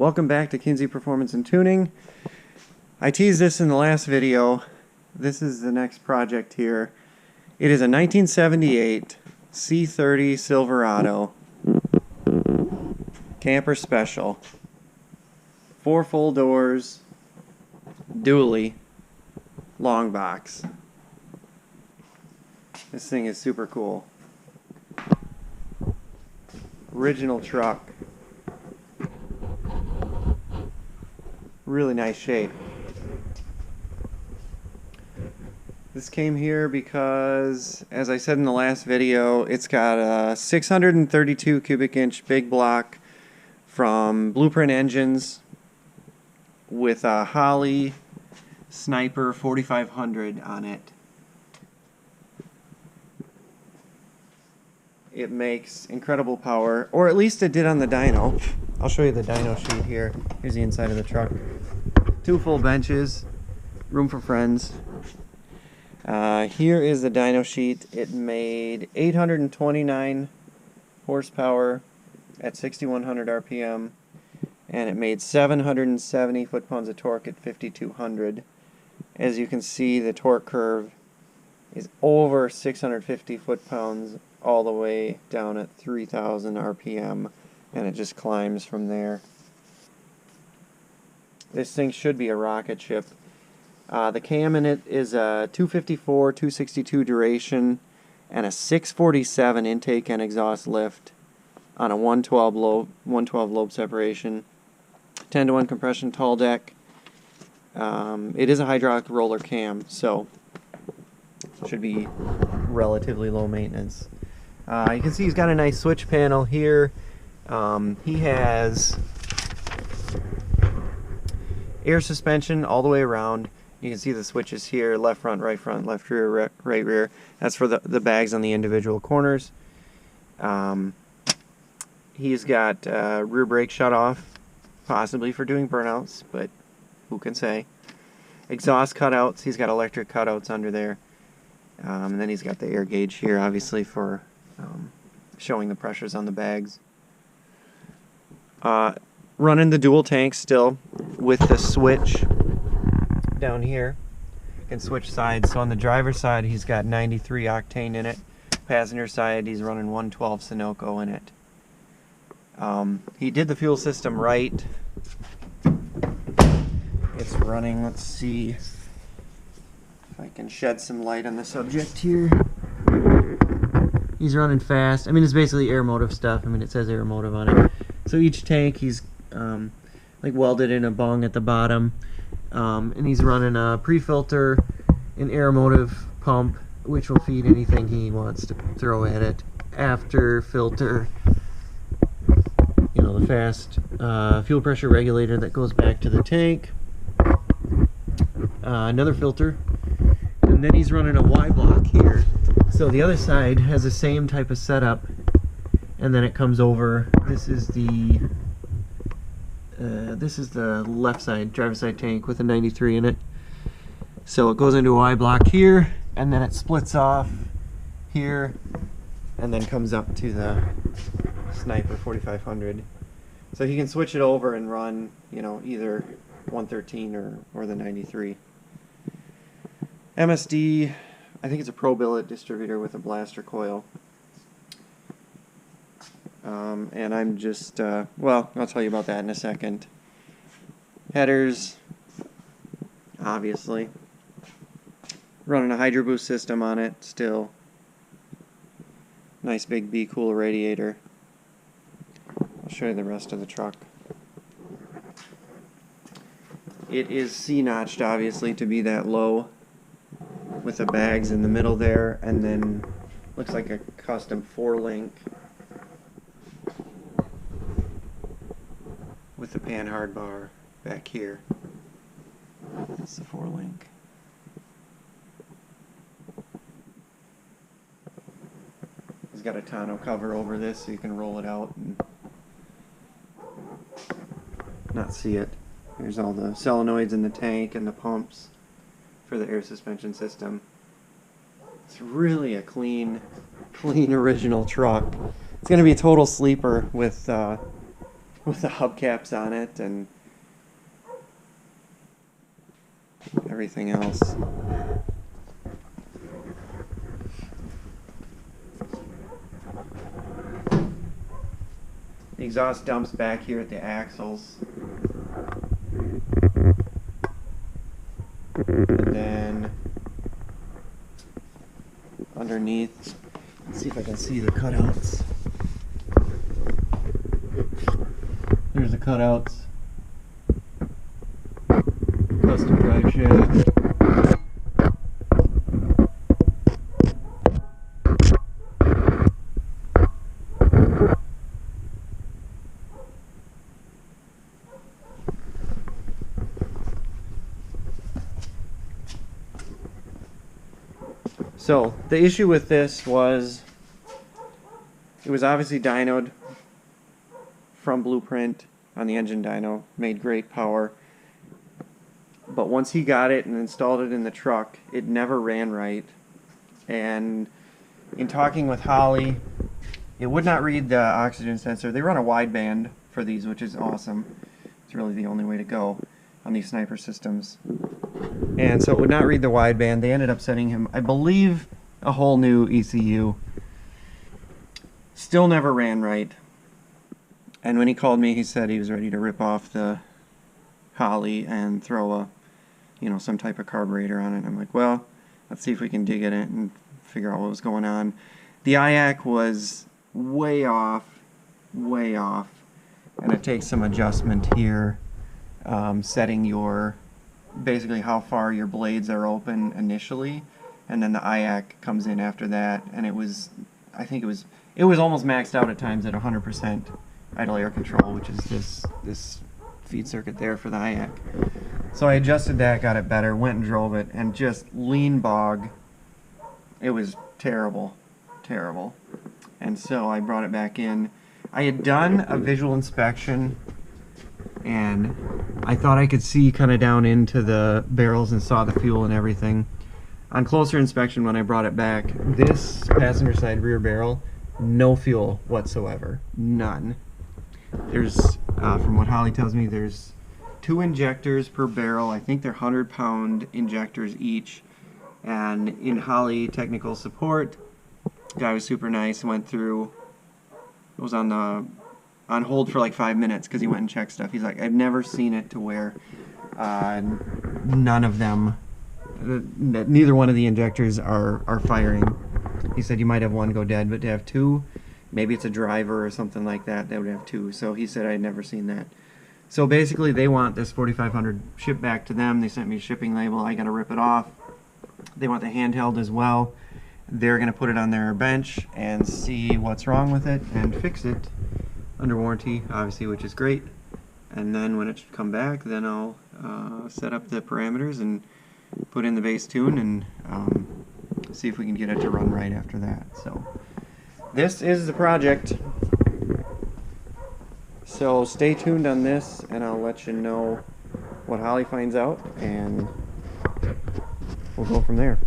Welcome back to Kinsey Performance and Tuning. I teased this in the last video. This is the next project here. It is a 1978 C30 Silverado Camper Special. 4 full doors, dually, long box. This thing is super cool. Original truck. Really nice shape. This came here because, as I said in the last video, it's got a 632 cubic inch big block from Blueprint Engines with a Holley Sniper 4500 on it. It makes incredible power, or at least it did on the dyno. I'll show you the dyno sheet here. Here's the inside of the truck. 2 full benches, room for friends. Here is the dyno sheet. It made 829 horsepower at 6100 RPM, and it made 770 foot-pounds of torque at 5200. As you can see, the torque curve is over 650 foot-pounds all the way down at 3000 RPM, and it just climbs from there. This thing should be a rocket ship. The cam in it is a 254, 262 duration, and a 647 intake and exhaust lift on a 112 lobe separation, 10-to-1 compression tall deck. It is a hydraulic roller cam, so it should be relatively low maintenance. You can see he's got a nice switch panel here. He has air suspension all the way around. You can see the switches here: left front, left rear, right rear. That's for the bags on the individual corners. He's got rear brake shut off, possibly for doing burnouts, but who can say. Exhaust cutouts. He's got electric cutouts under there. And then he's got the air gauge here, obviously, for showing the pressures on the bags. Running the dual tank still with the switch down here. You can switch sides. So on the driver's side, he's got 93 octane in it. Passenger side, he's running 112 Sunoco in it. He did the fuel system right. It's running, let's see if I can shed some light on the subject here. He's running fast. I mean, it's basically aeromotive stuff. I mean, it says aeromotive on it. So each tank, he's like welded in a bung at the bottom. And he's running a pre-filter, an aeromotive pump, which will feed anything he wants to throw at it. After filter, you know, the fast fuel pressure regulator that goes back to the tank. Another filter. And then he's running a Y block here. So the other side has the same type of setup, and then it comes over. This is the left side, driver's side tank with a 93 in it. So it goes into a Y block here, and then it splits off here, and then comes up to the Sniper 4500. So he can switch it over and run, you know, either 113 or the 93. MSD, I think it's a Pro Billet distributor with a blaster coil. And I'm just, well, I'll tell you about that in a second. Headers, obviously. Running a Hydro Boost system on it still. Nice big B-Cool radiator. I'll show you the rest of the truck. It is C-notched, obviously, to be that low, with the bags in the middle there, and then looks like a custom 4-link with the panhard bar back here. That's the 4-link. He's got a tonneau cover over this so you can roll it out and not see it. Here's all the solenoids in the tank and the pumps for the air suspension system. It's really a clean original truck. It's going to be a total sleeper with with the hubcaps on it and everything else. The exhaust dumps back here at the axles. And then underneath, let's see if I can see the cutouts. Here's the cutouts. Custom drive shaft. So the issue with this was it was obviously dynoed from Blueprint on the engine dyno, made great power, but once he got it and installed it in the truck, it never ran right. And in talking with Holley, it would not read the oxygen sensor. They run a wideband for these, which is awesome. It's really the only way to go on these Sniper systems. And so it would not read the wideband. They ended up sending him, I believe, a whole new ECU. Still never ran right. And when he called me, he said he was ready to rip off the Holley and throw a, some type of carburetor on it. And I'm like, well, let's see if we can dig in it and figure out what was going on. The IAC was way off, and it takes some adjustment here, setting your, basically how far your blades are open initially, and then the IAC comes in after that, and it was, I think it was almost maxed out at times at 100% idle air control, which is this feed circuit there for the IAC. So I adjusted that, got it better, went and drove it, and just lean bog. It was terrible. And so I brought it back in. I had done a visual inspection, and I thought I could see kind of down into the barrels and saw the fuel and everything. On closer inspection, when I brought it back, this passenger side rear barrel, no fuel whatsoever. None. There's, from what Holley tells me, there's 2 injectors per barrel. I think they're 100-pound injectors each. And in Holley technical support, the guy was super nice, went through, was on hold for like 5 minutes because he went and checked stuff. He's like, I've never seen it to where none of them, neither one of the injectors are firing. He said you might have one go dead, but to have 2, maybe it's a driver or something like that, that would have 2. So he said I had never seen that. So basically they want this 4500 shipped back to them. They sent me a shipping label. I got to rip it off. They want the handheld as well. They're going to put it on their bench and see what's wrong with it and fix it under warranty, obviously, which is great. And then when it should come back, then I'll set up the parameters and put in the base tune and see if we can get it to run right after that. So this is the project. So stay tuned on this, and I'll let you know what Holley finds out, and we'll go from there.